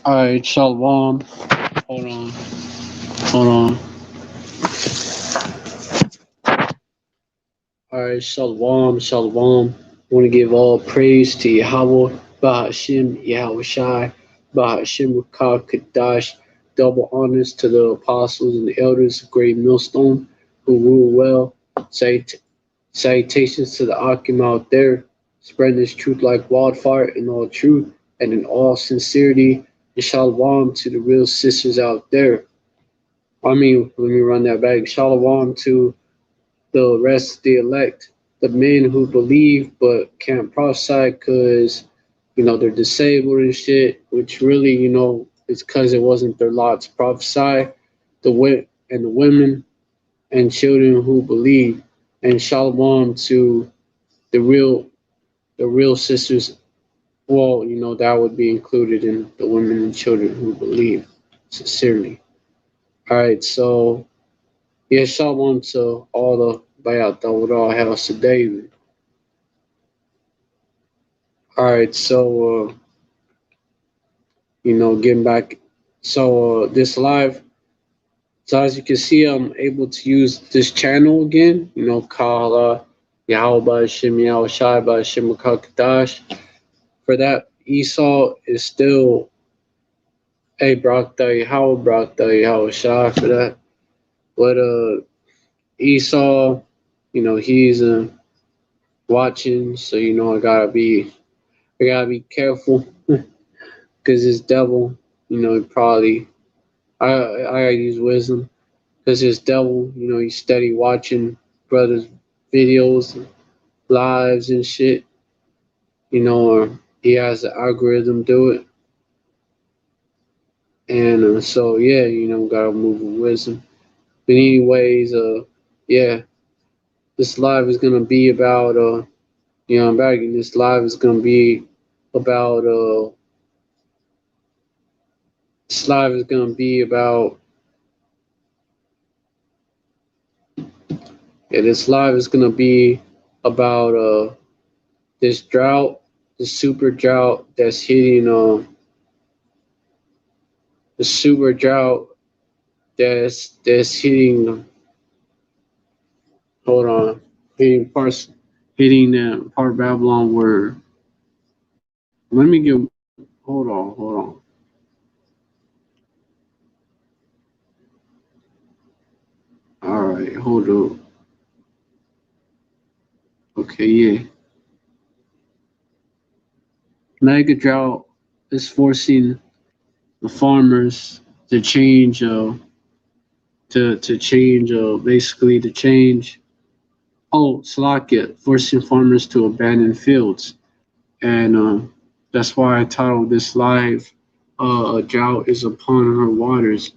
Alright, Shalom. Hold on. Hold on. Alright, Shalom. Shalom. I want to give all praise to Yahweh, Bahashim, Yahweh Shai, Bahashim Rakah Kadash. Double honors to the apostles and the elders of Great Millstone who rule well. Salutations to the Akim out there, spreading this truth like wildfire in all truth and in all sincerity. And Shalom to the real sisters out there. Let me run that back. Shalom to the rest of the elect, the men who believe but can't prophesy because, they're disabled and shit, which really, is because it wasn't their lot to prophesy. The women and children who believe. And Shalom to the real sisters. Well, that would be included in the women and children who believe sincerely. All right, so yeah, shalom to all the Bayat Dawud House of David. All right, so getting back. So this live. So as you can see, I'm able to use this channel again. Kala Yahweh Shem Yahweh Shai by Shem Kadash. For that, Esau is still a Brakta Yahweh Shai for that. But Esau, he's watching, so I gotta be careful because this devil, probably I gotta use wisdom because this devil, he's steady watching brothers' videos, lives and shit, or he has the algorithm do it, and so yeah, gotta move with wisdom. But anyways, yeah, this live is gonna be about I'm back, and this live is gonna be about this live is gonna be about this live is gonna be about this drought, the super drought that's hitting the super drought that's hitting hold on hitting the part of Babylon where let me get hold on. All right, hold up. Okay, yeah. Mega drought is forcing the farmers to change to change basically to change Slovakia, forcing farmers to abandon fields. And that's why I titled this live a drought is upon her waters.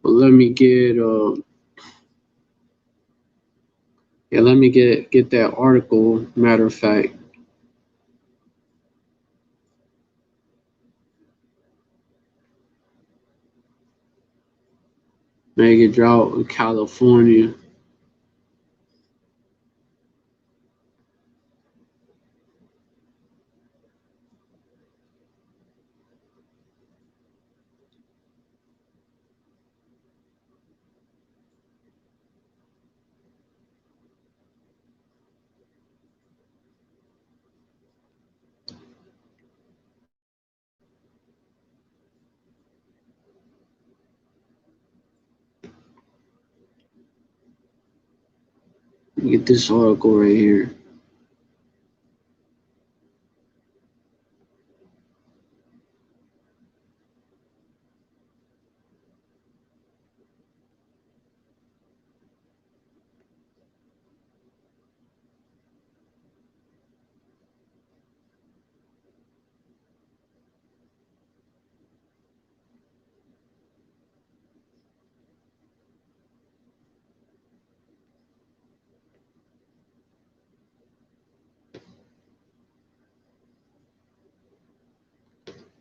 But let me get that article, matter of fact. Mega drought in California. Get this article right here.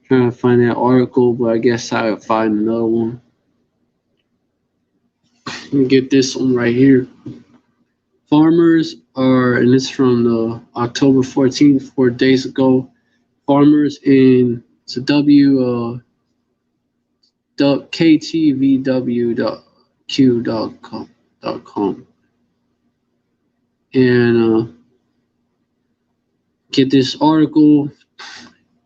Trying to find that article, but I guess I'll find another one. Let me get this one right here. Farmers are, and it's from the October 14th, 4 days ago. Farmers in the ktvw.q.com and get this article.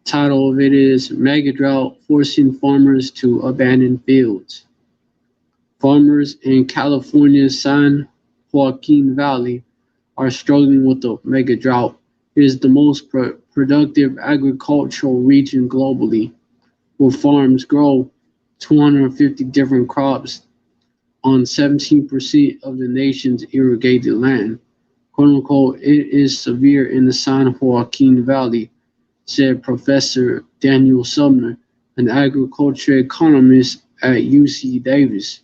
Title of it is Mega Drought Forcing Farmers to Abandon Fields. Farmers in California's San Joaquin Valley are struggling with the mega drought. It is the most productive agricultural region globally, where farms grow 250 different crops on 17% of the nation's irrigated land. "Quote unquote, it is severe in the San Joaquin Valley," said Professor Daniel Sumner, an agriculture economist at UC Davis.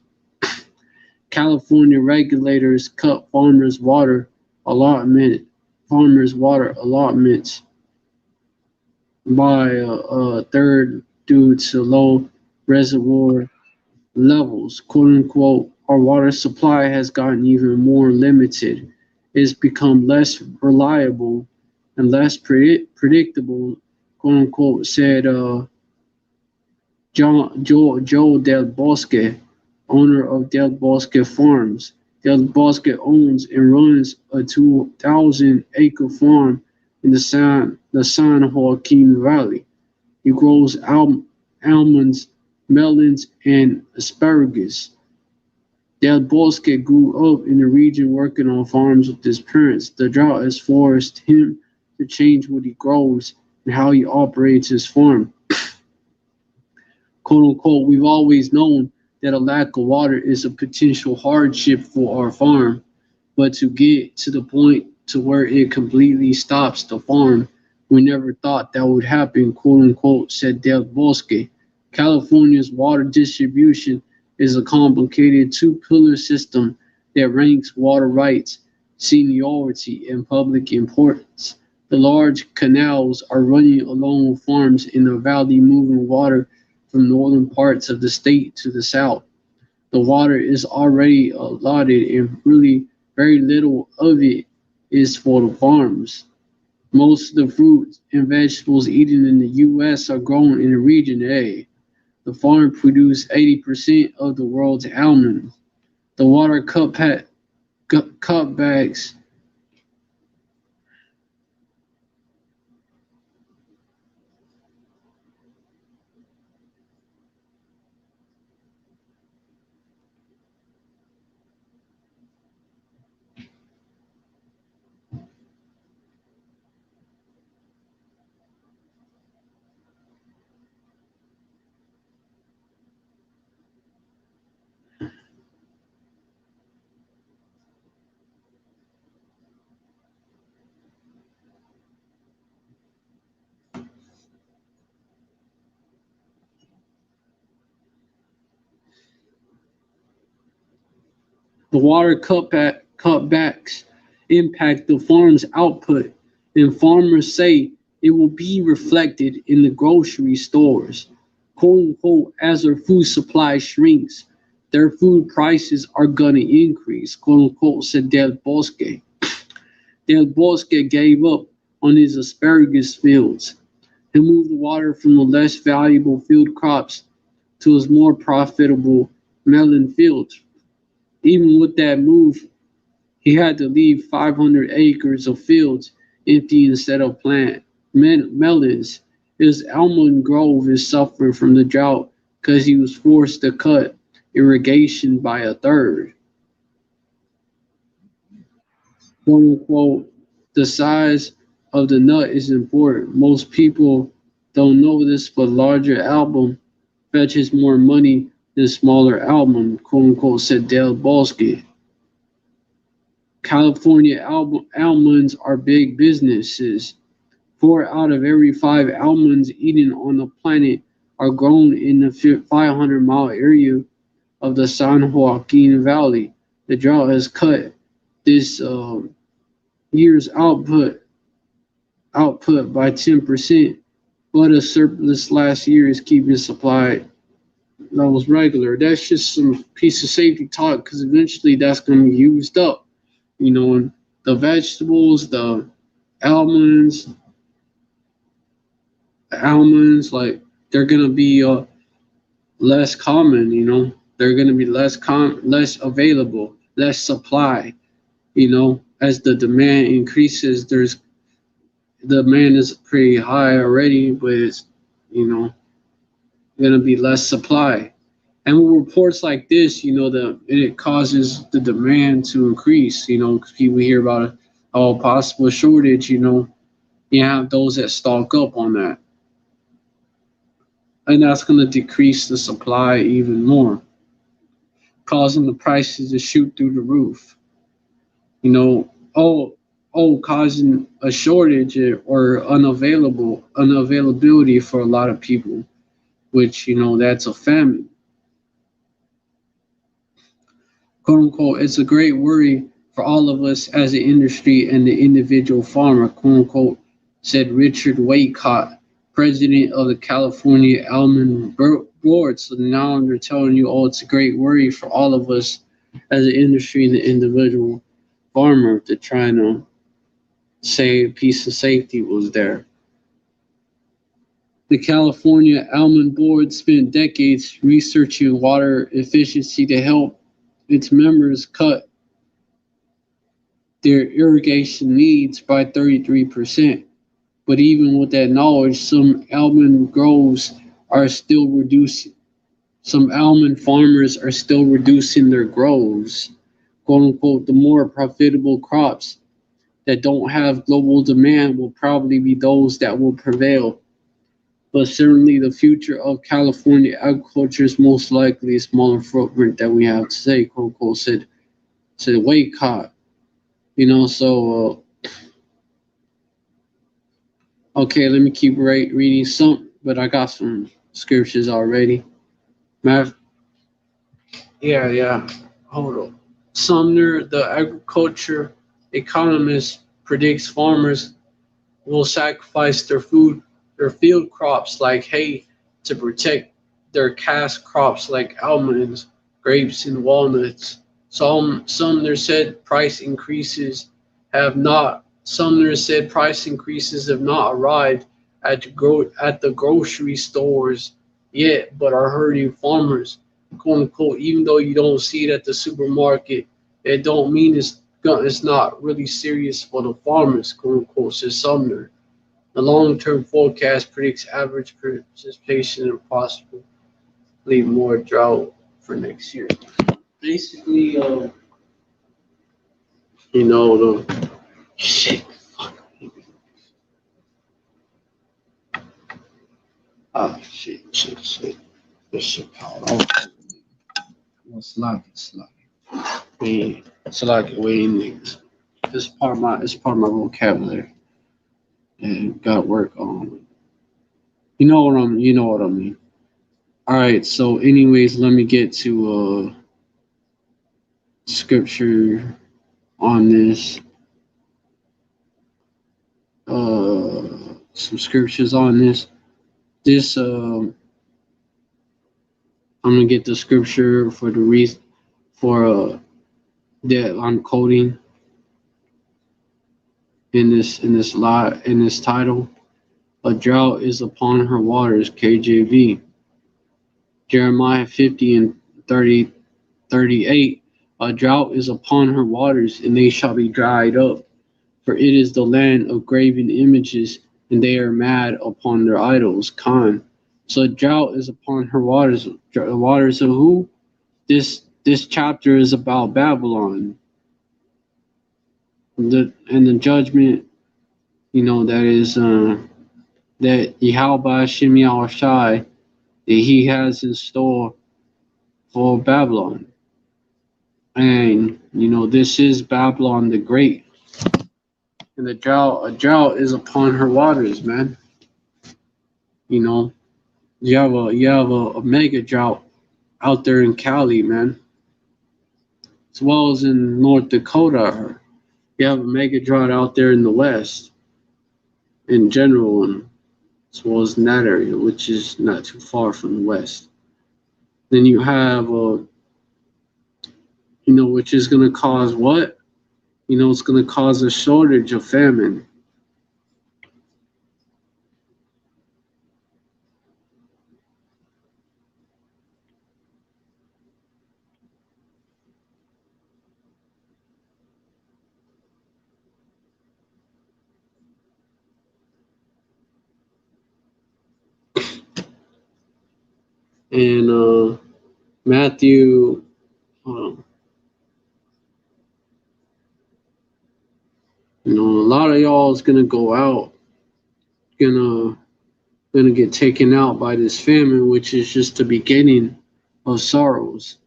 California regulators cut farmers' water allotments by a third due to low reservoir levels. "Quote unquote, our water supply has gotten even more limited. It's become less reliable and less predictable," quote unquote, said Joe Del Bosque, owner of Del Bosque Farms. Del Bosque owns and runs a 2,000-acre farm in the San Joaquin Valley. He grows almonds, melons, and asparagus. Del Bosque grew up in the region working on farms with his parents. The drought has forced him to change what he grows and how he operates his farm. "Quote unquote, we've always known that a lack of water is a potential hardship for our farm, but to get to the point to where it completely stops the farm, we never thought that would happen," quote unquote, said Del Bosque. California's water distribution is a complicated two-pillar system that ranks water rights, seniority, and public importance. The large canals are running along farms in the valley, moving water from northern parts of the state to the south. The water is already allotted, and really very little of it is for the farms. Most of the fruits and vegetables eaten in the U.S. are grown in the region A. The farm produces 80% of the world's almonds. The water cutbacks The water cutbacks impact the farm's output, and farmers say it will be reflected in the grocery stores. "Quote unquote, as their food supply shrinks, their food prices are gonna increase," quote unquote, said Del Bosque. Del Bosque gave up on his asparagus fields. He moved the water from the less valuable field crops to his more profitable melon fields. Even with that move, he had to leave 500 acres of fields empty instead of plant melons. His almond grove is suffering from the drought because he was forced to cut irrigation by a third. "Quote unquote, the size of the nut is important. Most people don't know this, but larger album fetches more money than smaller album," quote unquote, said Del Bosque. California almonds are big businesses. 4 out of every 5 almonds eaten on the planet are grown in the 500-mile area of the San Joaquin Valley. The drought has cut this year's output by 10%, but a surplus last year is keeping supply levels regular. That's just some piece of safety talk because eventually that's going to be used up. And the vegetables, the almonds, like they're going to be less common. They're going to be less available, less supply. As the demand increases, there's the demand is pretty high already, but it's you know going to be less supply. And with reports like this, it causes the demand to increase. 'Cause people hear about a possible shortage. You have those that stock up on that, and that's going to decrease the supply even more, causing the prices to shoot through the roof. Causing a shortage or unavailability for a lot of people, which that's a famine, quote unquote. It's a great worry for all of us as an industry and the individual farmer, quote unquote, said Richard Waycott, president of the California Almond Board. So now they're telling you, oh, it's a great worry for all of us as an industry and the individual farmer to trying to say a piece of safety was there. The California Almond Board spent decades researching water efficiency to help its members cut their irrigation needs by 33%. But even with that knowledge, some almond groves are still reducing. Some almond farmers are still reducing their groves. "Quote unquote, the more profitable crops that don't have global demand will probably be those that will prevail. But certainly the future of California agriculture is most likely a smaller footprint that we have today," quote unquote, said Waycott. So okay, let me keep reading some, but I got some scriptures already. Math, yeah. Hold on. Sumner, the agriculture economist, predicts farmers will sacrifice their field crops like hay to protect their cash crops like almonds, grapes, and walnuts. Sumner said price increases have not arrived at the grocery stores yet, but are hurting farmers, quote unquote. Even though you don't see it at the supermarket, it don't mean it's not really serious for the farmers, quote unquote, says Sumner. The long-term forecast predicts average precipitation and possibly more drought for next year. Basically, the shit. Ah, shit. This shit powered off. It's like waiting niggas. It's part of my vocabulary and got work on. You know what I mean. All right. So, anyways, let me get to scripture on this. Some scriptures on this. I'm gonna get the scripture for the reason for that I'm quoting in this title. A drought is upon her waters, KJV. Jeremiah 50 and 38. A drought is upon her waters, and they shall be dried up. For it is the land of graven images, and they are mad upon their idols. Khan. So a drought is upon her waters. The waters of who? This chapter is about Babylon. And the judgment, that is that Yahweh Shem Shai, that he has in store for Babylon. And this is Babylon the Great. And a drought is upon her waters, man. You have a mega drought out there in Cali, man, as well as in North Dakota. You have a mega drought out there in the West in general, and as well as in that area, which is not too far from the West. Then you have, which is going to cause what? It's going to cause a shortage of famine. And Matthew, um, a lot of y'all is gonna go out, gonna gonna get taken out by this famine, which is just the beginning of sorrows.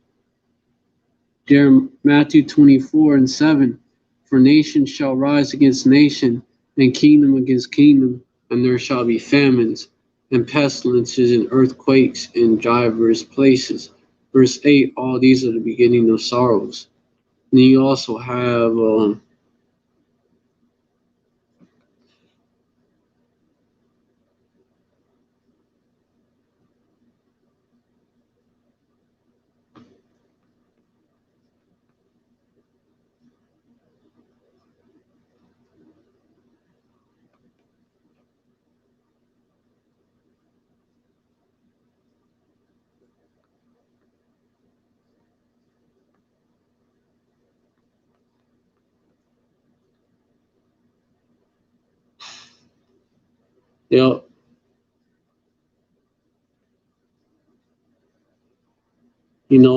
There, Matthew 24:7, for nation shall rise against nation, and kingdom against kingdom, and there shall be famines, and pestilences, and earthquakes in divers places. Verse 8, all these are the beginning of sorrows. And you also have, yeah,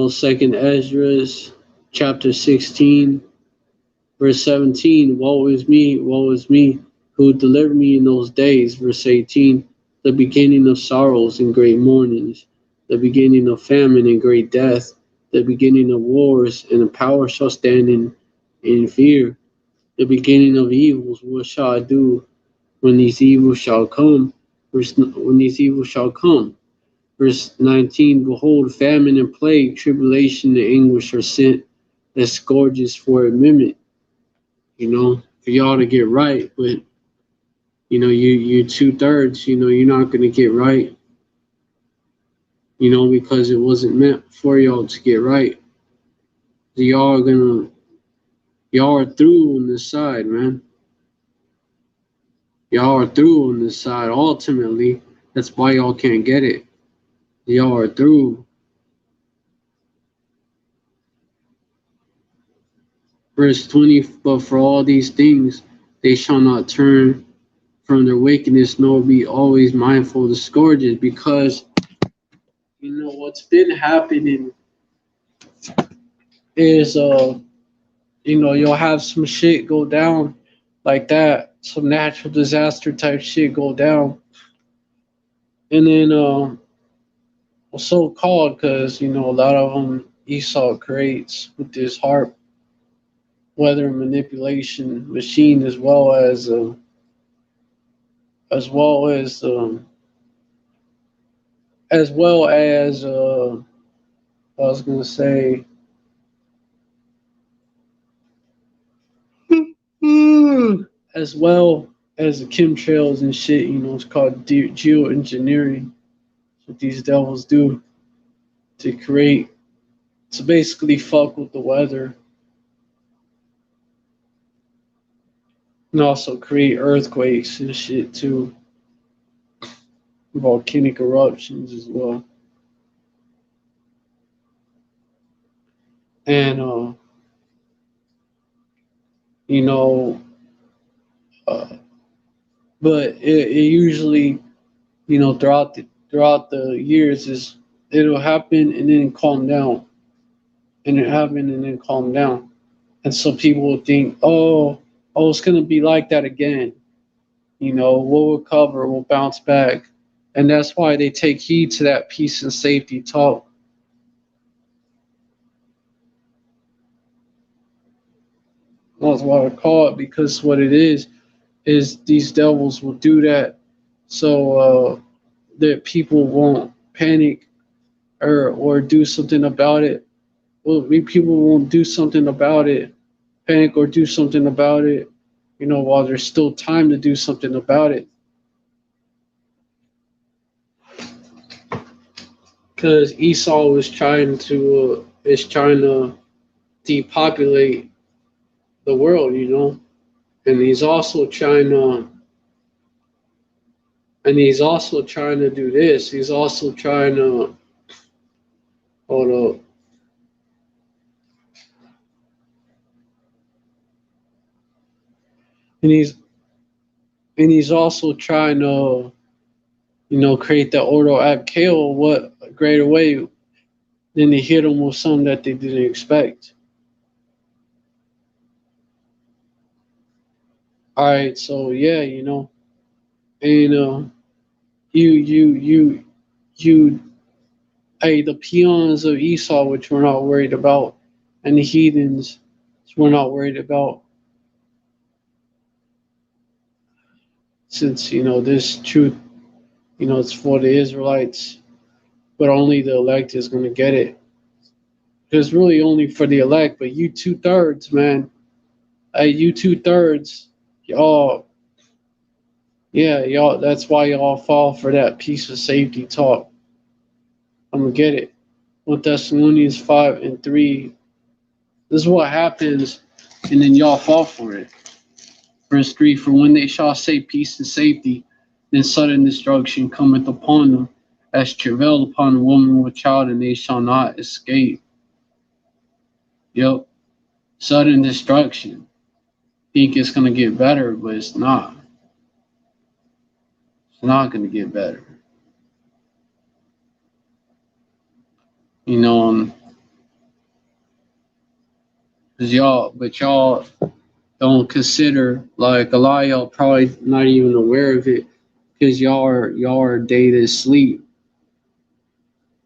Second Esdras, chapter 16, verse 17, woe is me, who delivered me in those days. Verse 18, the beginning of sorrows and great mournings, the beginning of famine and great death, the beginning of wars, and the power shall stand in fear. The beginning of evils, what shall I do when these evils shall come? When these evils shall come. Verse 19, behold, famine and plague, tribulation and anguish are sent as scourges for a minute, for y'all to get right, but you 2/3, you're not gonna get right, because it wasn't meant for y'all to get right. So y'all are through on this side, man. Y'all are through on this side. Ultimately, that's why y'all can't get it. Y'all are through. Verse 20, but for all these things they shall not turn from their wickedness, nor be always mindful of the scourges, because what's been happening is you'll have some shit go down like that, some natural disaster type shit go down, and then so called, because a lot of them Esau creates with this harp weather manipulation machine, as well as as well as I was gonna say as well as the chemtrails and shit. It's called geoengineering. What these devils do to create, to basically fuck with the weather, and also create earthquakes and shit too, volcanic eruptions as well. And you know, uh, but it usually, throughout the years, it'll happen and then calm down, and it happen and then calm down, and so people will think, oh, it's gonna be like that again. We'll recover, we'll bounce back, and that's why they take heed to that peace and safety talk. That's what I call it, because what it is these devils will do that so that people won't panic or do something about it. Well, people won't do something about it, panic or do something about it, while there's still time to do something about it. Because Esau is trying to depopulate the world, and he's also trying to do this. He's also trying to hold up, and he's also trying to create that order at kill, what greater way than to hit them with something that they didn't expect. All right, so yeah, and you, you, hey, the peons of Esau, which we're not worried about, and the heathens, which we're not worried about, since this truth, it's for the Israelites, but only the elect is going to get it. It's really only for the elect, but you 2/3, man. Hey, you 2/3, y'all. Yeah, y'all. That's why y'all fall for that piece of safety talk. I'm gonna get it. 1 Thessalonians 5:3. This is what happens, and then y'all fall for it. Verse 3: For when they shall say peace and safety, then sudden destruction cometh upon them, as travail upon a woman with child, and they shall not escape. Yep, sudden destruction. Think it's gonna get better, but it's not. It's not gonna get better. You know, cause y'all don't consider, like, a lot of y'all probably not even aware of it, because y'all are day to sleep.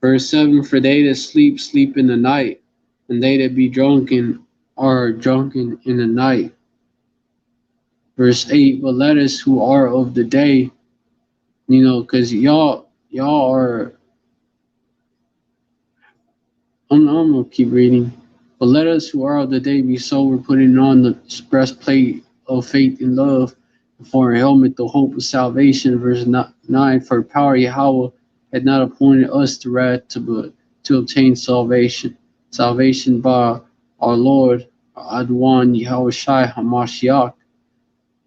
Verse 7: For they that sleep, sleep in the night, and they that be drunken are drunken in the night. Verse 8: But let us who are of the day, because y'all are. I'm gonna keep reading. But let us who are of the day be sober, putting on the breastplate of faith and love, and for a helmet the hope of salvation. Verse 9: For power Yahweh had not appointed us to wrath, but to obtain salvation. Salvation by our Lord Adwan Yahweh Shai Hamashiach.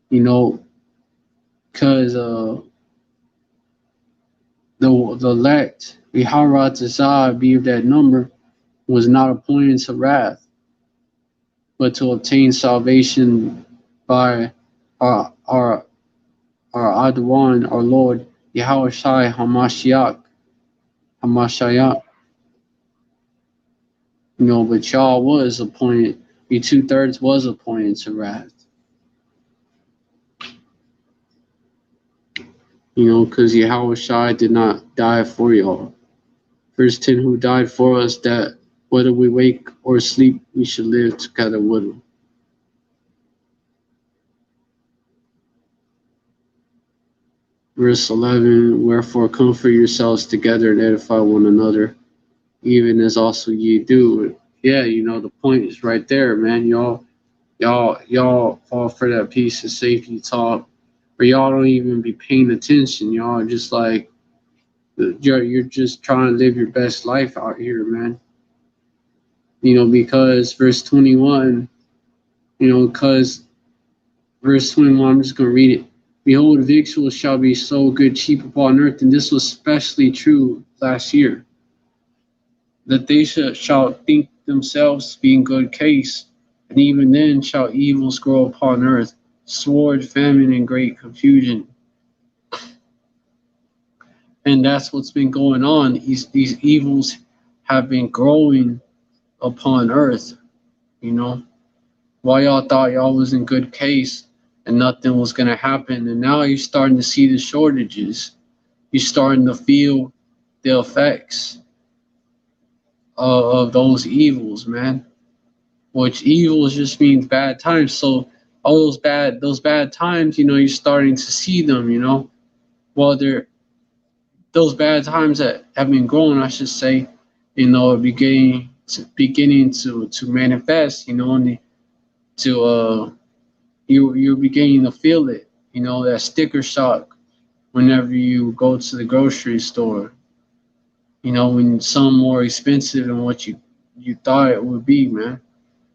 Because the elect, Biharat Zah, be of that number, was not appointed to wrath, but to obtain salvation by our Adwan, our Lord, Yahweh Shai Hamashiach. But y'all was appointed, you 2/3 was appointed to wrath. Because Yahweh Shai did not die for y'all. Verse 10: Who died for us, that whether we wake or sleep, we should live together with him. Verse 11: Wherefore comfort yourselves together and edify one another, even as also ye do. Yeah, the point is right there, man. Y'all fall for that piece of safety talk, where y'all don't even be paying attention. Y'all are just like, you're just trying to live your best life out here, man. Because verse 21, because verse 21, I'm just gonna read it. Behold, victuals shall be so good cheap upon earth, and this was especially true last year, that they shall think themselves to be in good case, and even then shall evils grow upon earth, sword, famine, and great confusion. And that's what's been going on. These evils have been growing upon earth, Why y'all thought y'all was in good case and nothing was going to happen. And now you're starting to see the shortages. You're starting to feel the effects of those evils, man. Which evils just means bad times. So all those bad times, you're starting to see them, Well, those bad times that have been growing, I should say, beginning to manifest, and you're beginning to feel it, that sticker shock whenever you go to the grocery store, when some more expensive than what you thought it would be, man.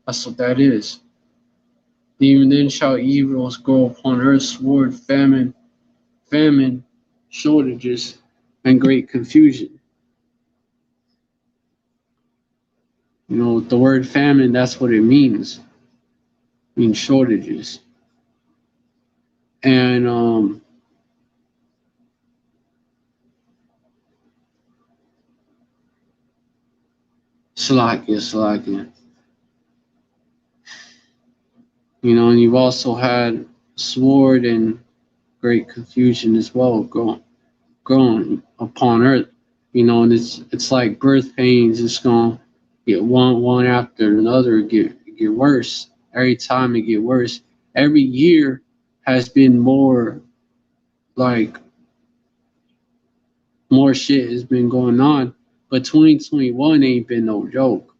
That's what that is. Even then shall evils grow upon earth, sword, famine, shortages, and great confusion. The word famine, that's what it means. It means shortages. And Slovakia, Slovakia. You know, and you've also had sword and great confusion as well growing upon earth. You know, and it's like birth pains. It's gonna get one after another get worse. Every time it get worse. Every year has been more like more shit has been going on. But 2021 ain't been no joke.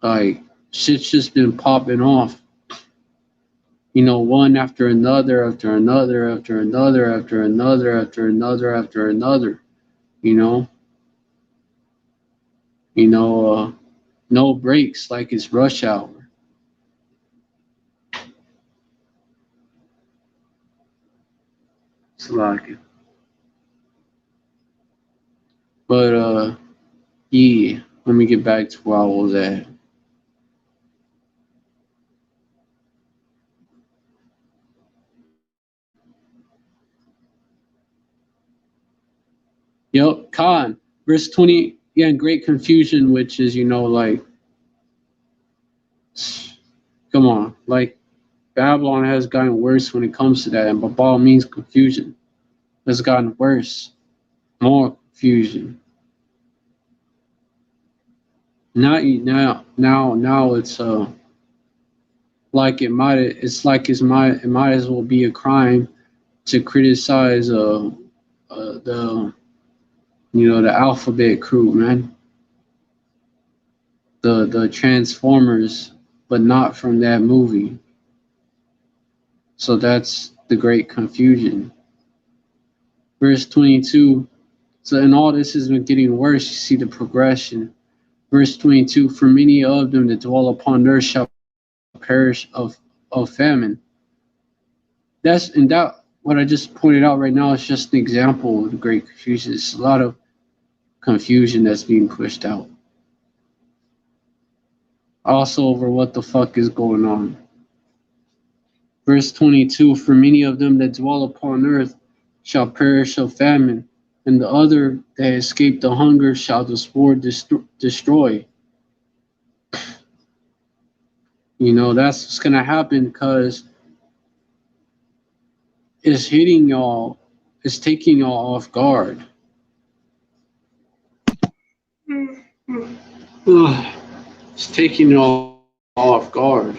Like shit's just been popping off. You know, one after another, after another, after another, after another, after another, after another. You know, you know, no breaks like it's rush hour. It's like, but yeah. Let me get back to where I was at. Yep, Khan, verse 20. Yeah, in great confusion, which is like, come on, like Babylon has gotten worse when it comes to that, and Babal means confusion. It's gotten worse, more confusion. Now it's like it might as well be a crime to criticize the the alphabet crew, man, the Transformers, but not from that movie. So that's the great confusion. Verse 22. So and all this has been getting worse. You see the progression. Verse 22. For many of them that dwell upon earth shall perish of famine. That's and that what I just pointed out right now is just an example of the great confusion. It's a lot of confusion that's being pushed out. Also over what the fuck is going on. Verse 22. For many of them that dwell upon earth shall perish of famine, and the other that escape the hunger shall the sword destroy. You know, that's what's gonna happen because it's hitting y'all, it's taking y'all off guard. It's taking y'all off guard.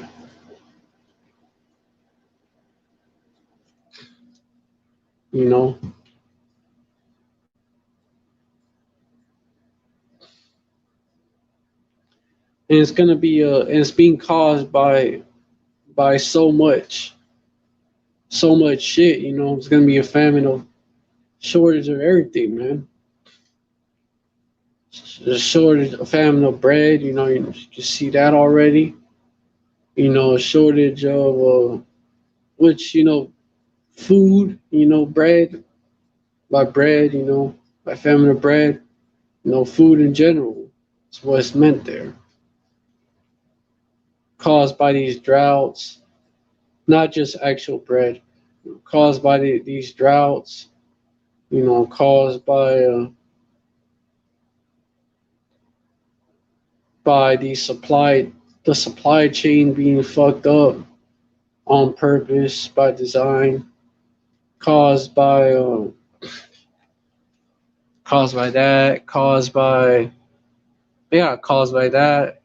You know, and it's gonna be and it's being caused by so much shit. You know, it's gonna be a famine of shortage of everything, man. A shortage, a famine of bread. You know, you see that already. You know, a shortage of which food. You know, bread by bread. You know, by famine of bread. You know, food in general. That's what it's meant there. Caused by these droughts, not just actual bread. Caused by these droughts. You know, caused by the supply chain being fucked up on purpose by design, caused by caused by that, caused by that.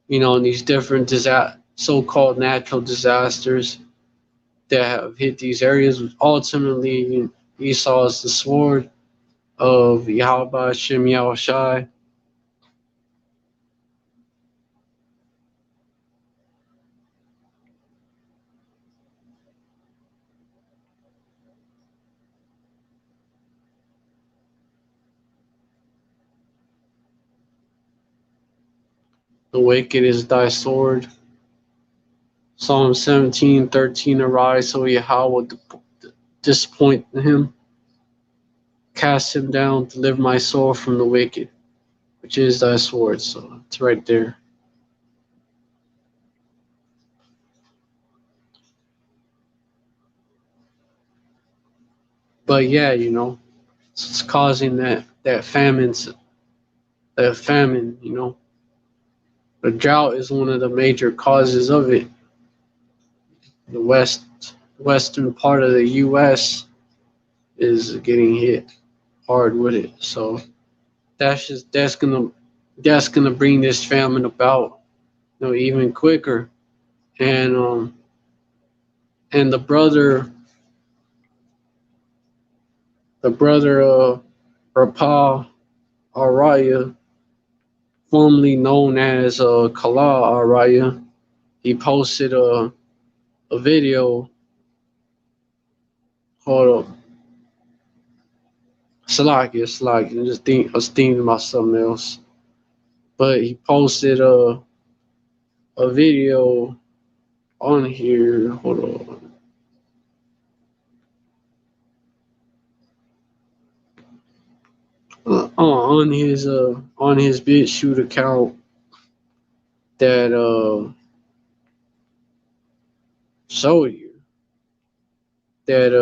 You know, and these different so-called natural disasters that have hit these areas. Ultimately, Esau is the sword of Yahweh Shem Yahushai. The wicked is thy sword. Psalm 17:13. Arise, O Yahweh, disappoint him. Cast him down, deliver my soul from the wicked, which is thy sword. So it's right there. But yeah, it's causing that famine, you know. The drought is one of the major causes of it. The western part of the U.S. is getting hit hard with it. So that's gonna bring this famine about, even quicker. And the brother Rapal Araya, formerly known as Kala Araya, he posted a video. Hold up, Slacky. I was thinking about something else. But he posted a video on here. Hold on. On his BitChute account that showed you that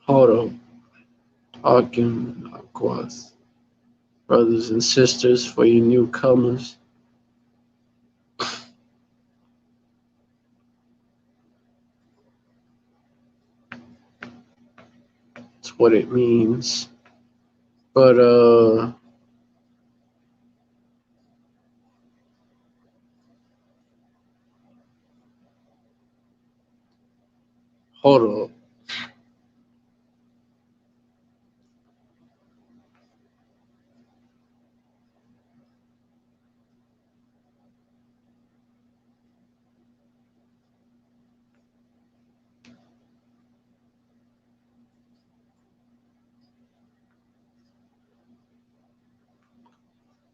hold on, talking of course, brothers and sisters, for you newcomers. That's what it means. But hold on.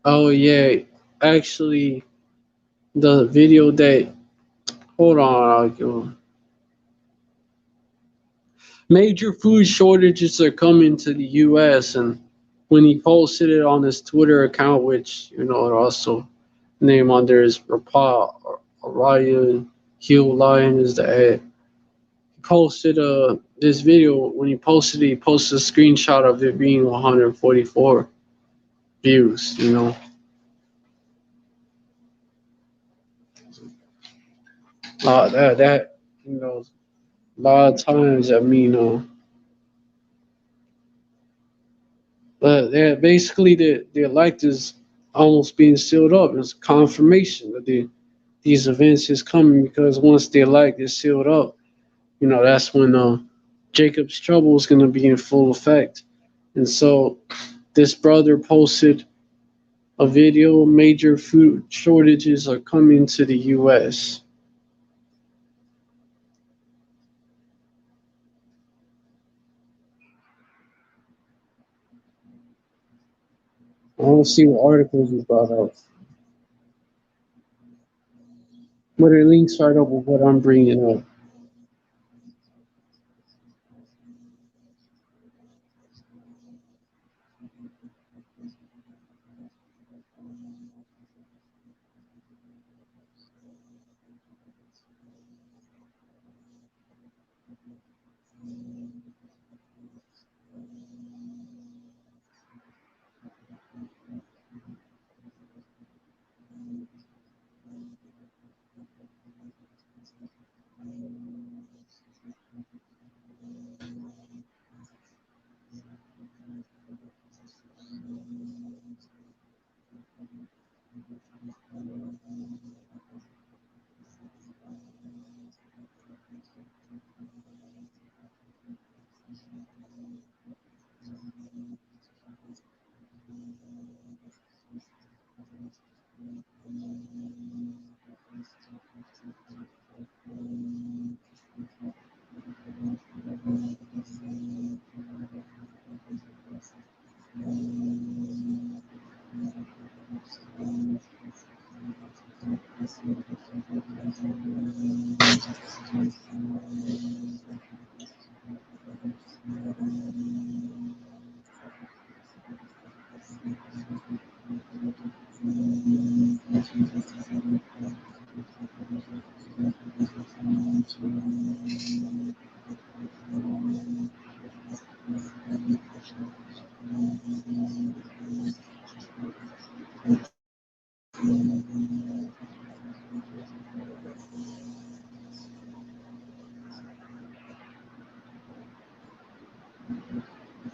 Oh yeah, actually, the video that hold on, major food shortages are coming to the U.S. and when he posted it on his Twitter account, which also name on there is Rapa Orion Hill Lion is the ad. He posted this video. When he posted a screenshot of it being 144 views. That a lot of times. I mean, basically the elect is almost being sealed up. It's confirmation that these events is coming because once the elect is sealed up, that's when Jacob's trouble is going to be in full effect. And so this brother posted a video. Major food shortages are coming to the U.S. I want to see what articles you brought up. But it links right up with what I'm bringing up.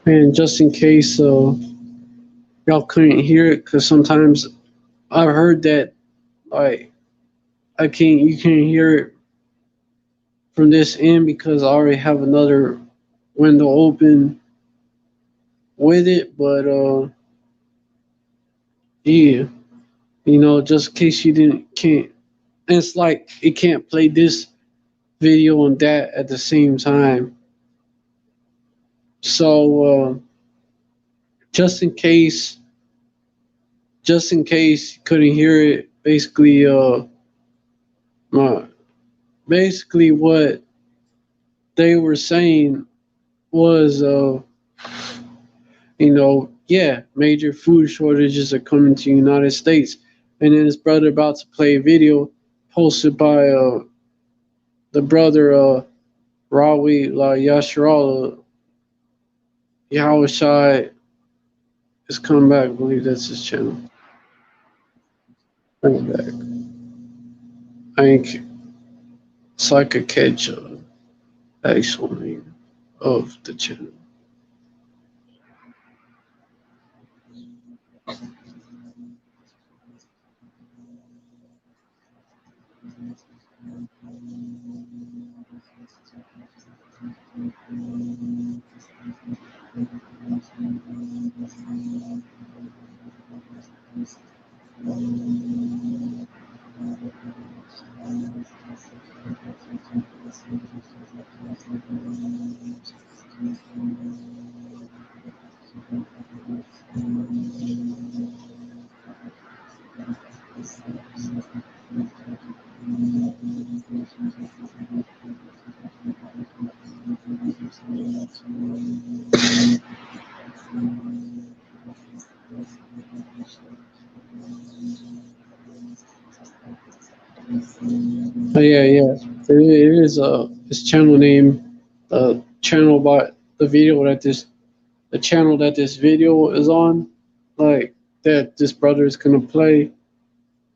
And just in case y'all couldn't hear it, because sometimes I've heard that like you can't hear it from this end because I already have another window open with it. But yeah, just in case you didn't can't. It's like it can't play this video and that at the same time. So just in case, just in case you couldn't hear it, my, basically what they were saying was yeah, major food shortages are coming to the United States. And then his brother about to play a video posted by the brother Rawi La Yasharala Yahushai is coming back. I believe that's his channel. Bring it back. I think it's like a catch actual name of the channel. Oh yeah, yeah. It is his channel name, channel by the video that the channel that this video is on, like that this brother is gonna play.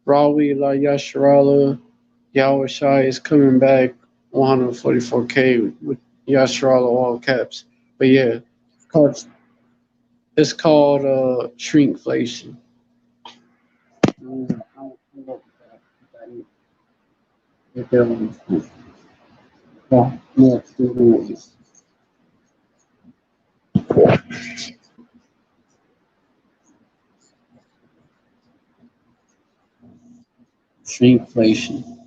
Rawi La Yasharala Yahushai is coming back 144K with Yasharala all caps. But yeah, called it's called shrinkflation. Shrinkflation.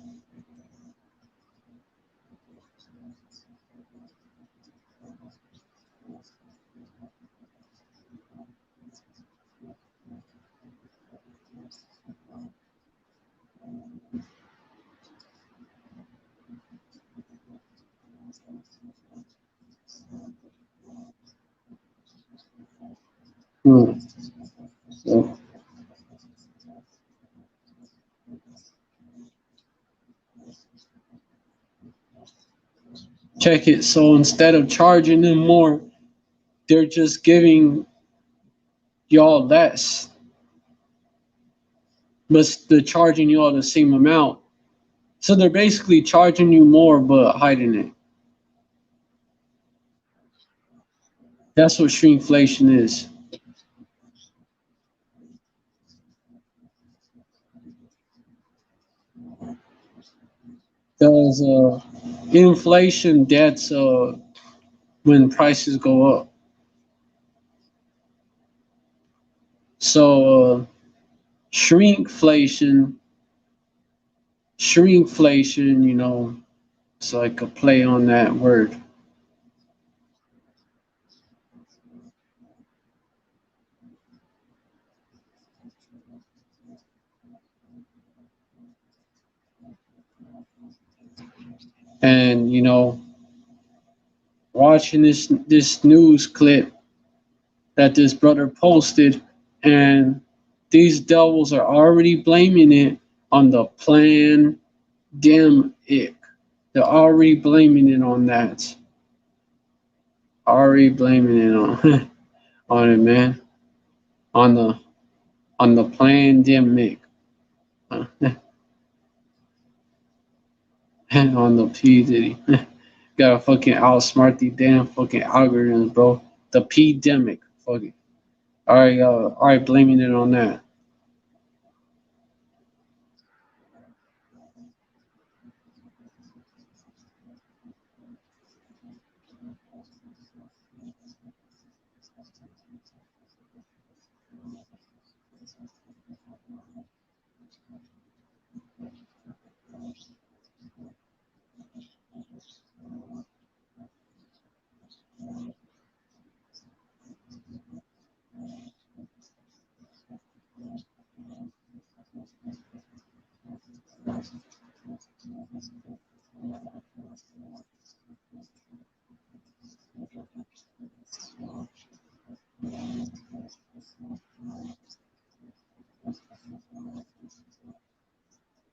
Hmm. So check it. So instead of charging them more, they're just giving y'all less, but they're charging y'all the same amount. So they're basically charging you more but hiding it. That's what shrinkflation is. Because inflation, that's when prices go up. So shrinkflation, shrinkflation, it's like a play on that word. And watching this news clip that this brother posted, and these devils are already blaming it on the pandemic. They're already blaming it on that. Already blaming it on on it, man. On the pandemic. On the P Diddy. Gotta fucking outsmart these damn fucking algorithms, bro. The pandemic. Fuck it. Alright, blaming it on that.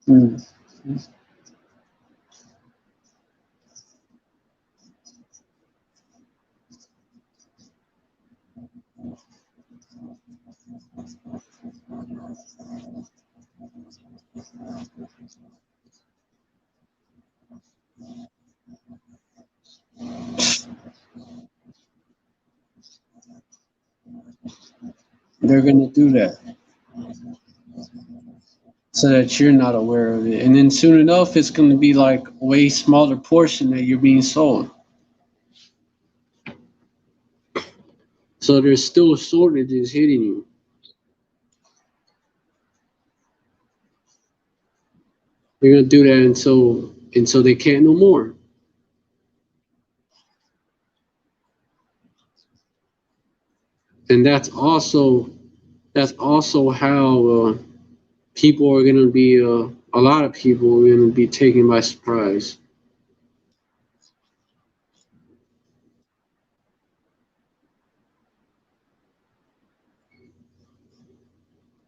Mm. They're gonna do that so that you're not aware of it, and then soon enough, it's gonna be like a way smaller portion that you're being sold. So there's still shortages hitting you. They're gonna do that until they can't no more. And that's also how people are gonna be a lot of people are gonna be taken by surprise.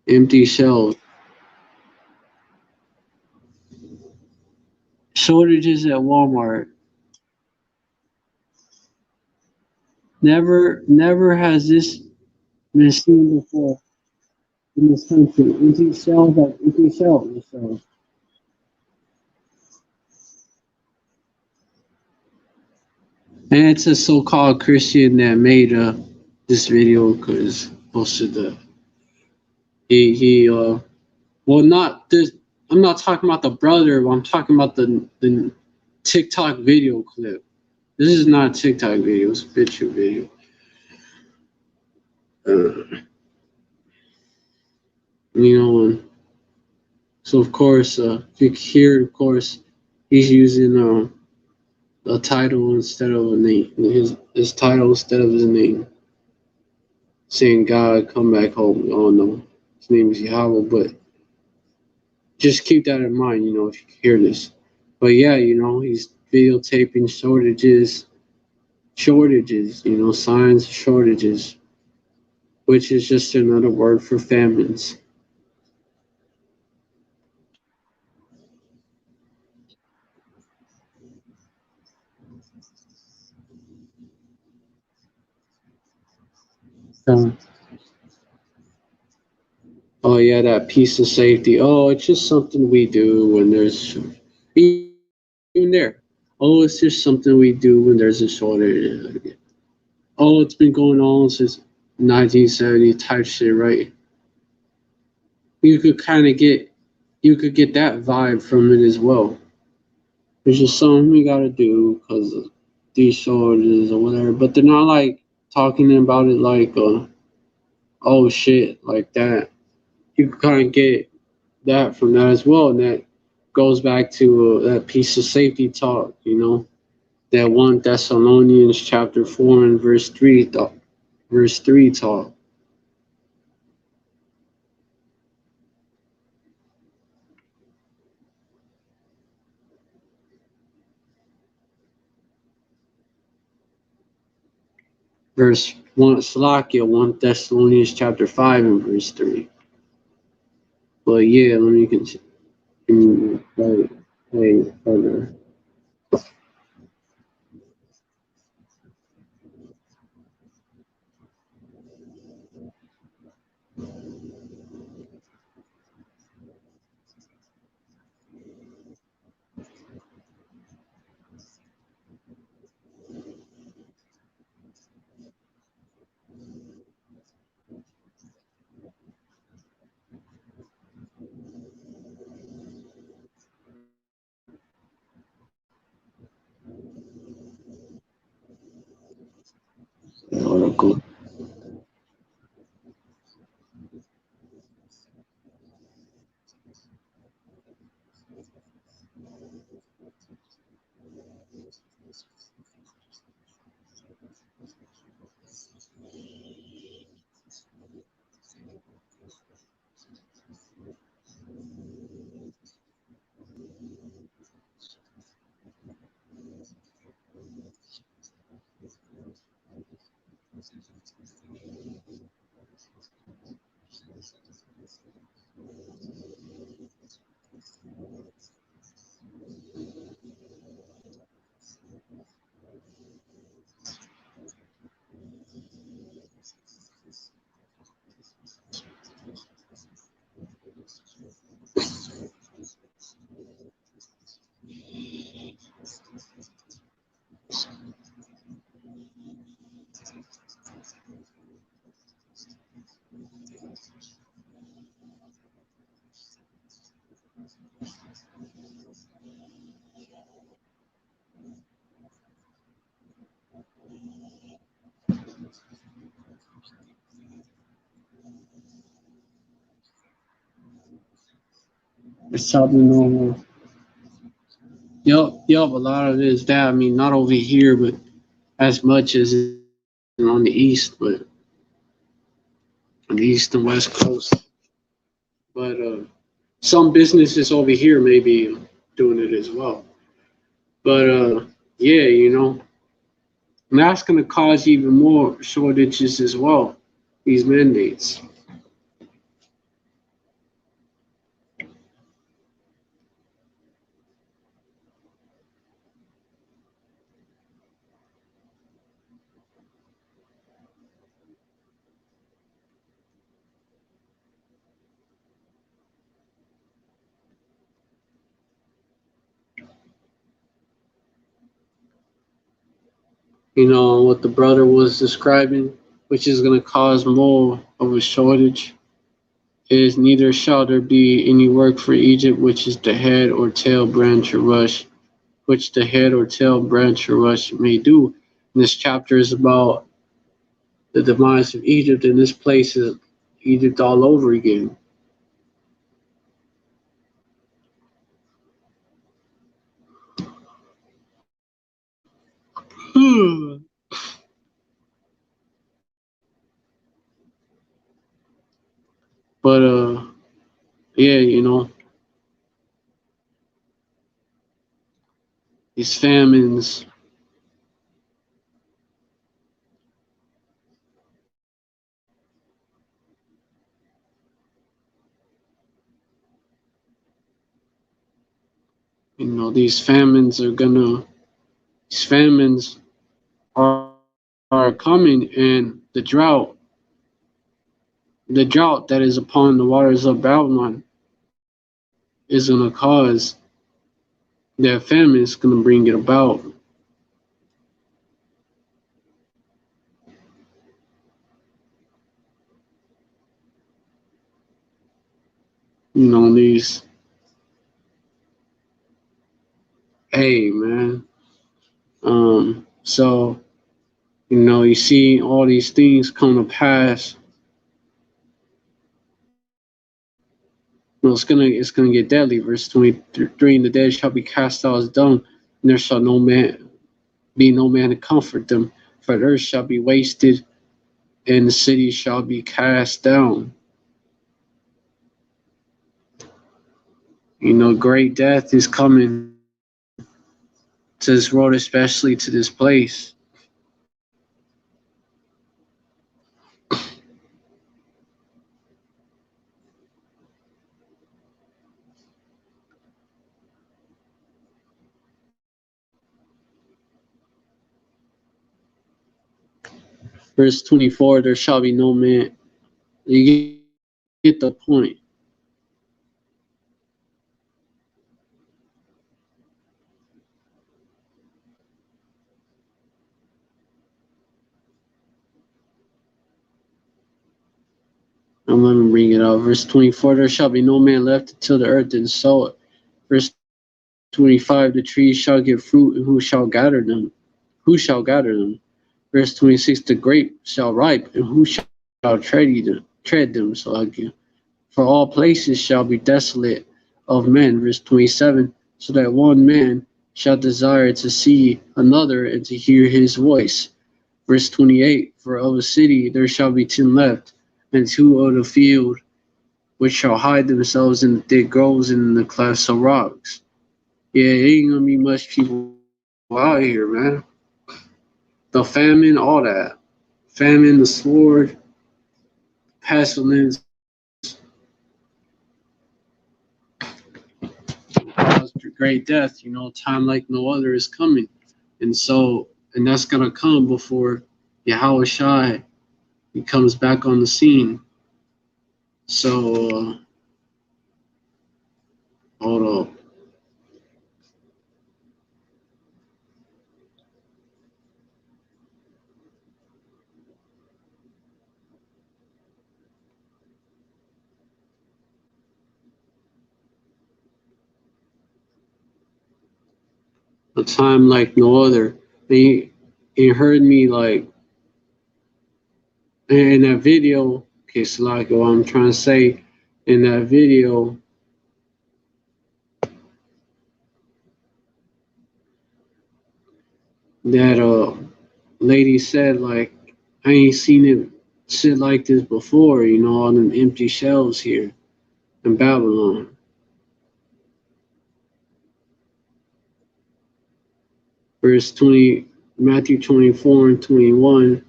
Empty shelves, shortages at Walmart. Never has this been seen before in this country. Empty shelves like empty shelves. So, and it's a so-called Christian that made this video because posted the he well not this. I'm not talking about the brother. But I'm talking about the TikTok video clip. This is not a TikTok video. It's a picture video. Uh, and so of course, you hear, of course, he's using a title instead of a name. His title instead of his name, saying God come back home. Oh no, his name is Yahweh. But just keep that in mind, if you hear this. But yeah, he's videotaping shortages, signs of shortages, which is just another word for famines. Um, oh yeah, that piece of safety. Oh, it's just something we do when there's even there. Oh, it's just something we do when there's a shortage. Oh, it's been going on since 1970 type shit, right? You could kind of get you could get that vibe from it as well. It's just something we gotta do because of these shortages or whatever. But they're not like talking about it like, oh shit, like that. You can kind of get that from that as well, and that goes back to that piece of safety talk. That 1 Thessalonians chapter 4 and verse 3 talk. Verse 1, Salakia, 1 Thessalonians chapter 5 and verse 3. But yeah, let me continue. Hey, further. It's something normal. Yup. A lot of it is that. I mean, not over here, but as much as on the east, but on the east and west coast. But some businesses over here may be doing it as well. But yeah, and that's going to cause even more shortages as well. These mandates. What the brother was describing, which is going to cause more of a shortage, is neither shall there be any work for Egypt, which is the head or tail, branch or rush, which the head or tail, branch or rush may do. And this chapter is about the demise of Egypt, and this place is Egypt all over again. But yeah, these famines, these famines are coming, and the drought that is upon the waters of Babylon is going to cause that famine is going to bring it about. These, hey man, so you see all these things come to pass. It's gonna get deadly. Verse 23: and the dead shall be cast out as dung, and there shall be no man to comfort them, for the earth shall be wasted, and the cities shall be cast down. Great death is coming to this road, especially to this place. Verse 24: there shall be no man. You get the point. Let me bring it out. Verse 24: there shall be no man left until the earth and sow it. Verse 25: the trees shall give fruit, and who shall gather them? Who shall gather them? Verse 26, the grape shall ripe, and who shall tread them? For all places shall be desolate of men. Verse 27, so that one man shall desire to see another and to hear his voice. Verse 28, for of a city there shall be 10 left, and 2 of the field, which shall hide themselves in the thick groves and in the clefts of rocks. Yeah, it ain't gonna be much people out here, man. The famine, all that. Famine, the sword, pestilence, cause great death, time like no other is coming. And that's gonna come before Yahweh Shai he comes back on the scene. So, hold up. A time like no other. He heard me like in that video. Okay, so like what I'm trying to say in that video that lady said like I ain't seen it shit like this before, all them empty shelves here in Babylon. Verse 20, Matthew 24 and 21.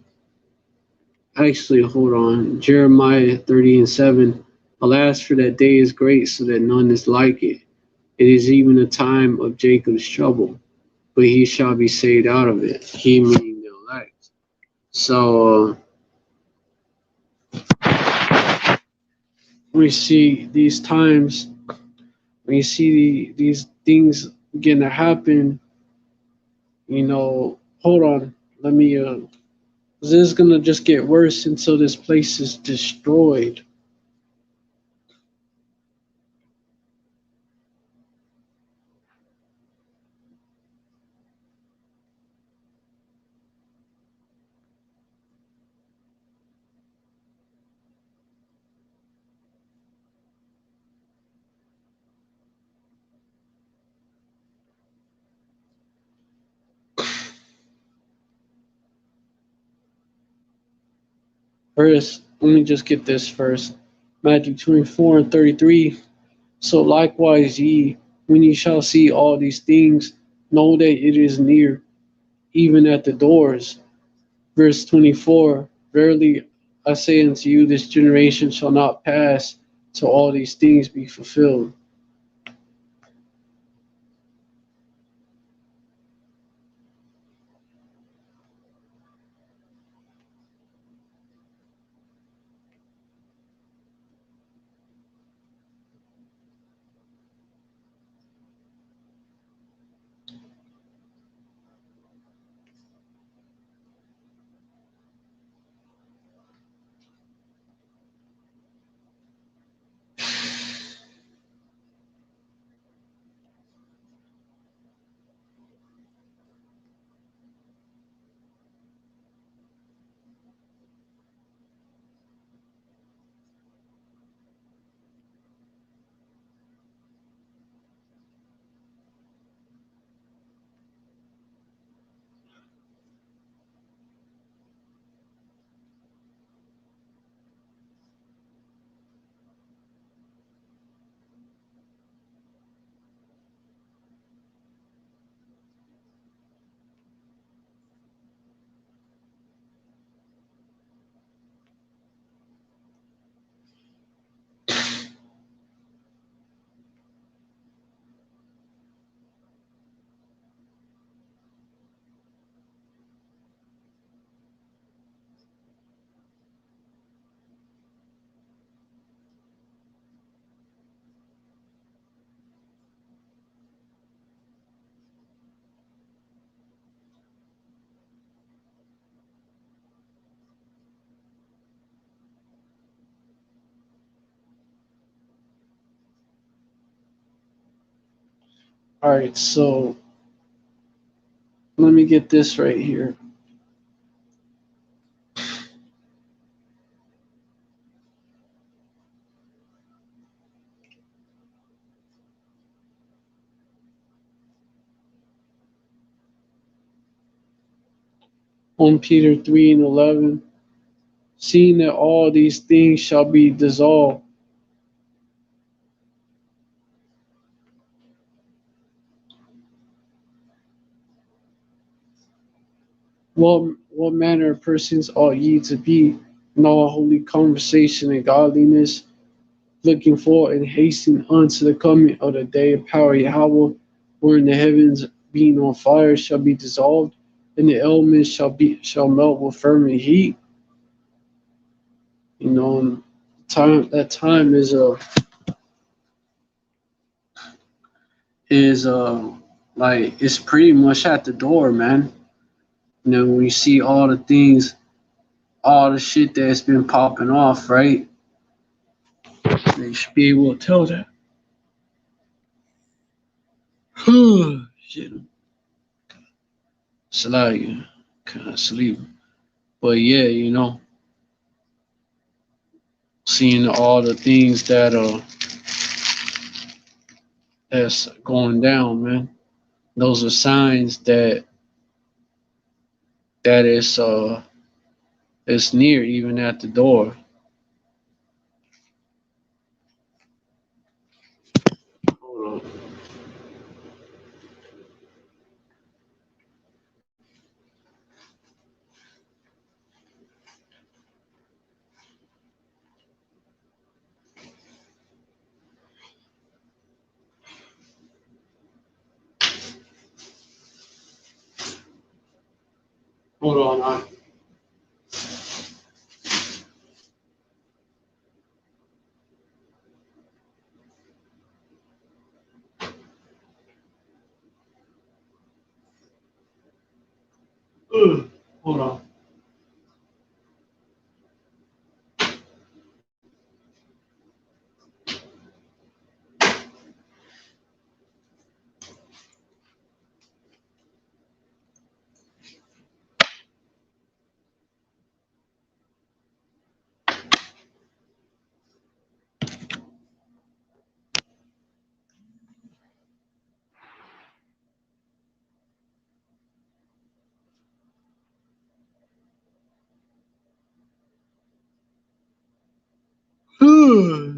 Actually, hold on. Jeremiah 30 and 7. Alas, for that day is great, so that none is like it. It is even a time of Jacob's trouble, but he shall be saved out of it. He meaning the elect. So we see these times, when you see these things getting to happen, hold on. Let me, this is going to just get worse until this place is destroyed. First, let me just get this first. Matthew 24 and 33. So likewise ye, when ye shall see all these things, know that it is near, even at the doors. Verse 24, verily I say unto you, this generation shall not pass till all these things be fulfilled. All right, so let me get this right here. 1 Peter 3:11, seeing that all these things shall be dissolved. What manner of persons ought ye to be in all holy conversation and godliness, looking for and hastening unto the coming of the day of power Yahweh, wherein the heavens being on fire shall be dissolved, and the elements shall melt with fervent heat. You know, time is like it's pretty much at the door, man. You know, when you see all the things, all the shit that's been popping off, right? They should be able to tell that. Shit, it's like kind of sleep. But yeah, you know, seeing all the things that's going down, man. Those are signs that it's near, even at the door. Hold on. Hold on. Hold on.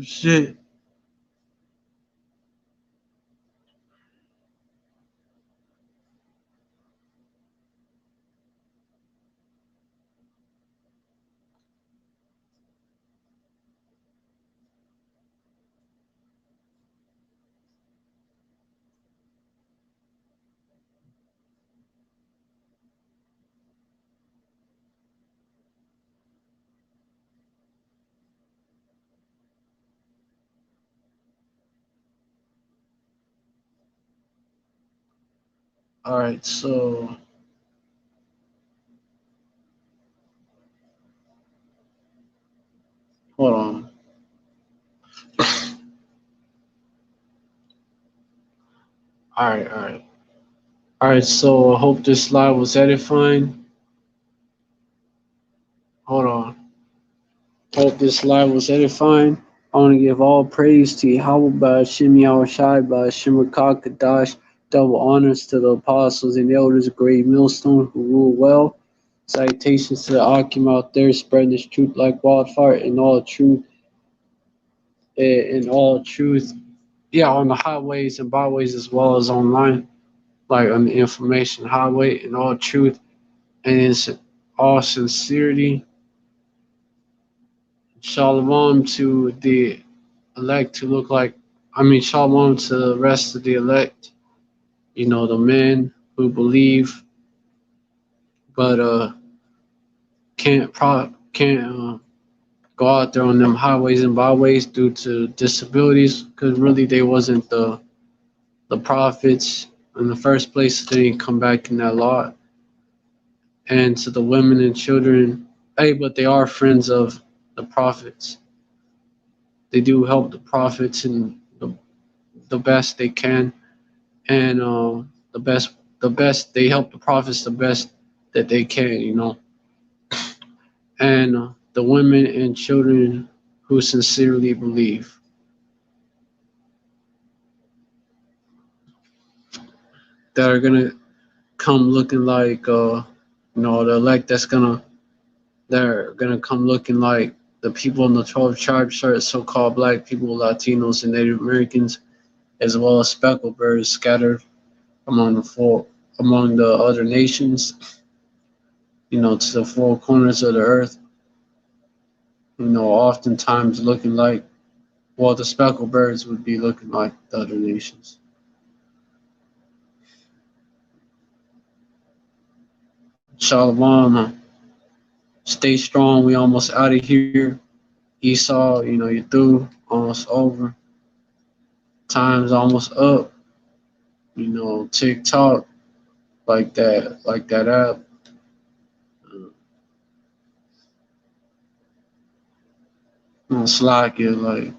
Shit. All right, so hold on. All right. All right, so I hope this slide was edifying. Hold on. Hope this slide was edifying. I want to give all praise to Yahweh by Hashem Yahushai by Hashem Kadash. Double honors to the apostles and elders of Great Millstone who rule well. Salutations to the Akim out there spreading this truth like wildfire in all truth. In all truth. Yeah, on the highways and byways as well as online. Like on the information highway in all truth and in all sincerity. Shalom to the elect to look like, I mean, shalom to the rest of the elect, you know, the men who believe but can't go out there on them highways and byways due to disabilities, because really they wasn't the prophets in the first place. They didn't come back in that lot. And to the women and children, hey, but they are friends of the prophets. They do help the prophets in the best they can, and the best they help the prophets the best that they can, you know. And the women and children who sincerely believe, that are gonna come looking like The elect they're gonna come looking like the people in the 12 tribes, so-called black people, Latinos, and Native Americans, as well as speckled birds scattered among the other nations, to the four corners of the earth, oftentimes looking like, well, the speckled birds would be looking like the other nations. Shalom, stay strong. We almost out of here. Esau, you through, almost over. Time's almost up. TikTok, like that app. Slack it, like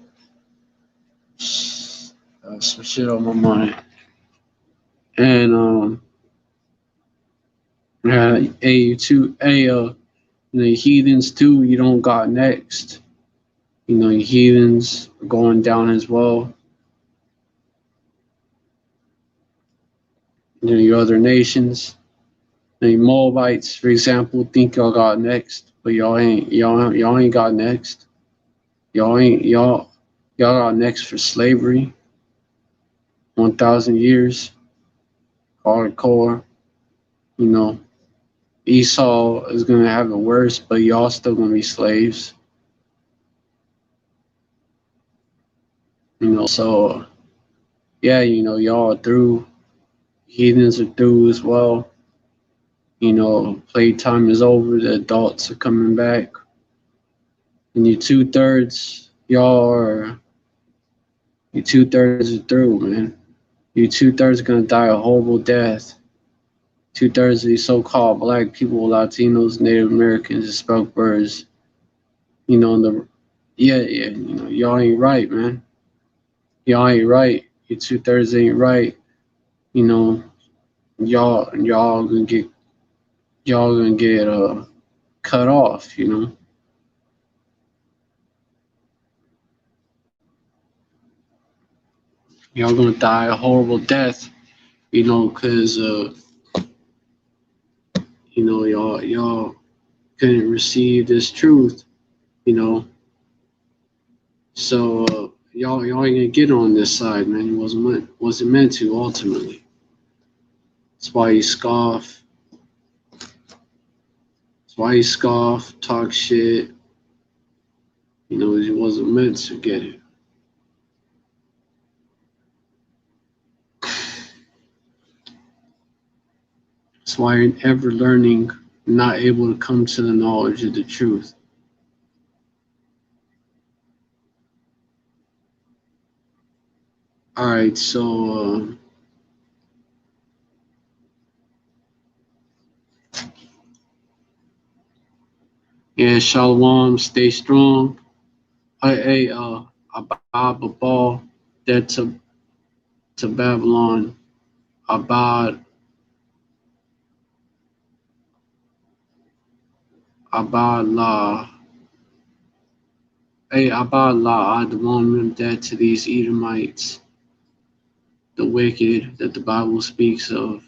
some shit on my mind. And yeah, hey, you too, hey, heathens too. You don't got next. Your heathens are going down as well. Your other nations. The Moabites, for example, think y'all got next, but y'all ain't got next. Y'all got next for slavery. 1,000 years, hardcore. You know, Esau is gonna have it worse, but y'all still gonna be slaves. So yeah, y'all are through. Heathens are through as well. Playtime is over. The adults are coming back, and your 2/3 are through, man. Your 2/3 are gonna die a horrible death. 2/3 of these so-called black people, Latinos, Native Americans, and spoke birds. The yeah, y'all ain't right, man. Y'all ain't right. Your 2/3 ain't right. You know, y'all gonna get cut off. Y'all gonna die a horrible death. Cause y'all couldn't receive this truth. You know, so y'all ain't gonna get on this side, man. It wasn't meant to ultimately. That's why you scoff. That's why you scoff, talk shit. It wasn't meant to get it. That's why you're ever learning, not able to come to the knowledge of the truth. All right, so yeah, Shalom, stay strong. Hey, Abab Abal, dead to Babylon. Abad La. Hey, Abad La Adamon, dead to these Edomites, the wicked that the Bible speaks of,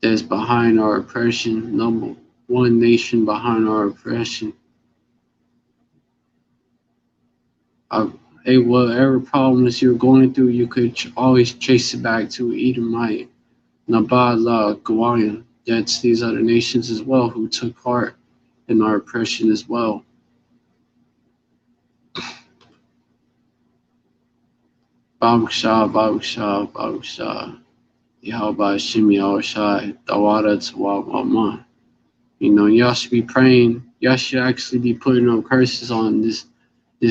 that's behind our oppression, number one nation behind our oppression. Hey, whatever problems you're going through, you could always trace it back to Edomite, Nabal La Gawaian. That's these other nations as well who took part in our oppression as well. Baruch Shah, Baruch Shah, Baruch Shah. Yahweh Shem Yahushai, Dawada Tawawama. Y'all should be praying. Y'all should actually be putting up curses on this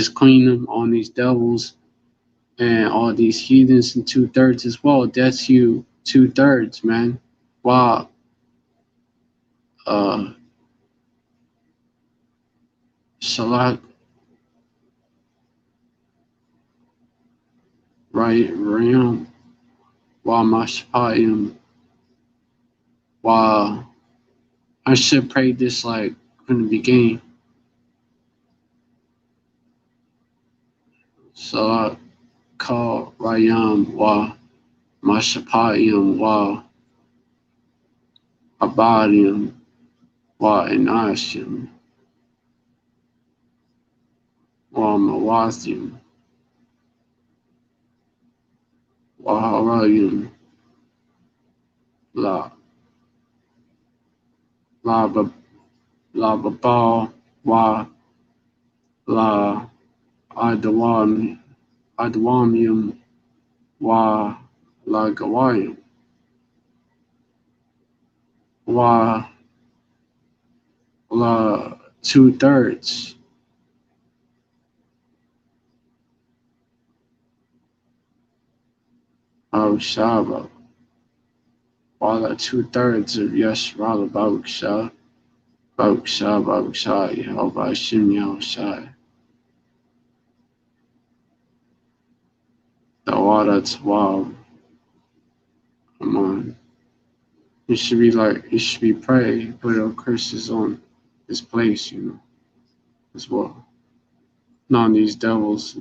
kingdom, on these devils, and all these heathens and 2/3 as well. That's you, 2/3, man. Wow. Salat, right, Ram, Wa Mashpayim, Wa. I should pray this like from the beginning. Salat, Ka, Rayam, Wa Mashpayim, Wa. Abadium, Wa Inashim, Wa Mawasium, Wa Harayum, La La La Babal, Wa La Adwamium, Wa La Gawayum, Wa La 2/3, of Shaba, Wa La 2/3 of Yeshua Baruksha, Baruksha, Baruksha, Yehovah Shem Yahushai, the water 12. Come on. You should be like, you should be praying, put your curses on this place, as well. Not these devils,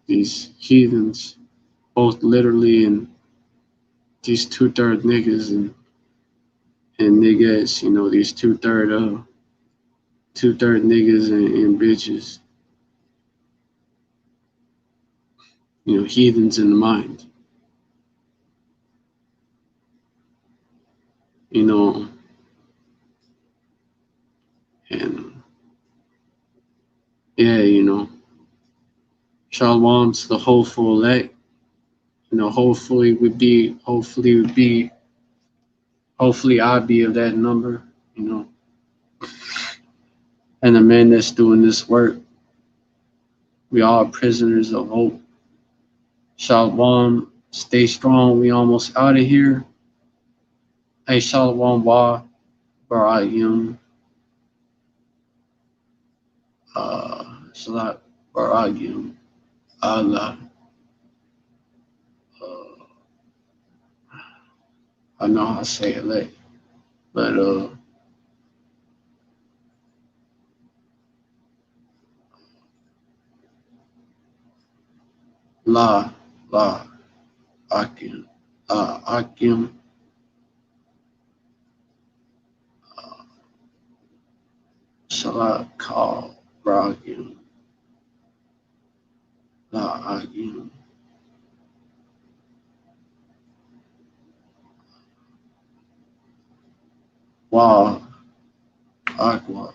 these heathens, both literally and these 2/3 niggas and niggas, these 2/3 niggas and bitches, heathens in the mind, and yeah, shalom to the hopeful elect, hopefully I'll be of that number, and the man that's doing this work. We all prisoners of hope. Shalom, stay strong. We almost out of here. Hey, shalom, wa barayim. Salat barayim. Allah. I know how to say it late, but la akim, akim. Salat call barayim. La akim. Wa akwa.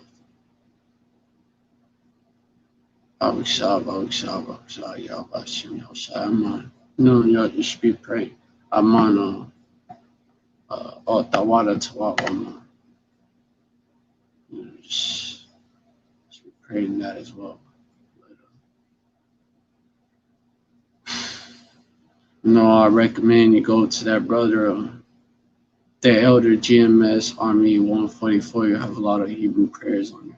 Abishab, Yabashim, Yoshaman. No, you should be praying. Aman, Tawada Tawaman. Just be praying that as well. I recommend you go to that brother, the Elder GMS Army 144. You have a lot of Hebrew prayers on there.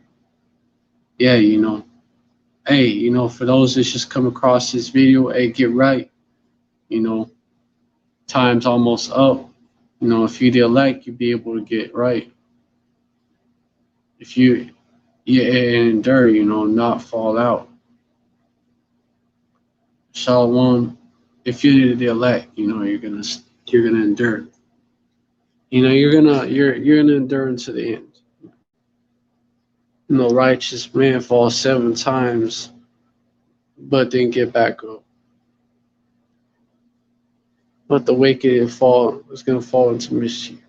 Yeah, hey, for those that just come across this video, hey, get right. Time's almost up. If you the elect, you'll be able to get right. If you endure, not fall out. Shalom. If you're the elect, you're gonna endure. You're gonna endure unto the end. Righteous man falls 7 times, but then get back up. But the wicked is gonna fall into mischief.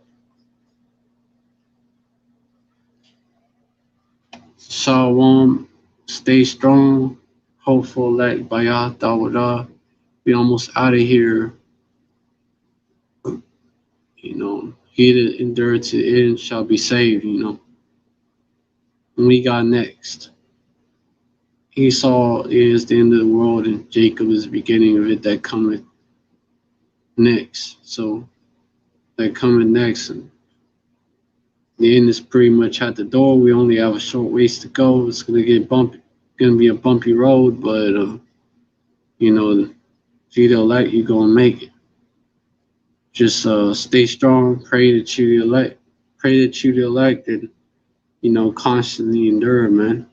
Shalom, stay strong, hopeful, like Bayat Dawada. We almost out of here. He that endured to the end shall be saved, And we got next. Esau is the end of the world, and Jacob is the beginning of it that cometh next. So that coming next, and the end is pretty much at the door. We only have a short ways to go. It's gonna get bumpy, gonna be a bumpy road, but if you don't like, you're gonna make it. Just stay strong. Pray that you elect. Pray that you the elected. Constantly endure, man.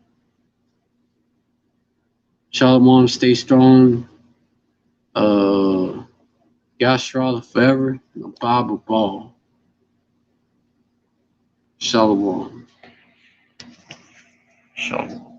Shalom, stay strong. Yashrala forever. Bob a ball. Shalom. Shalom.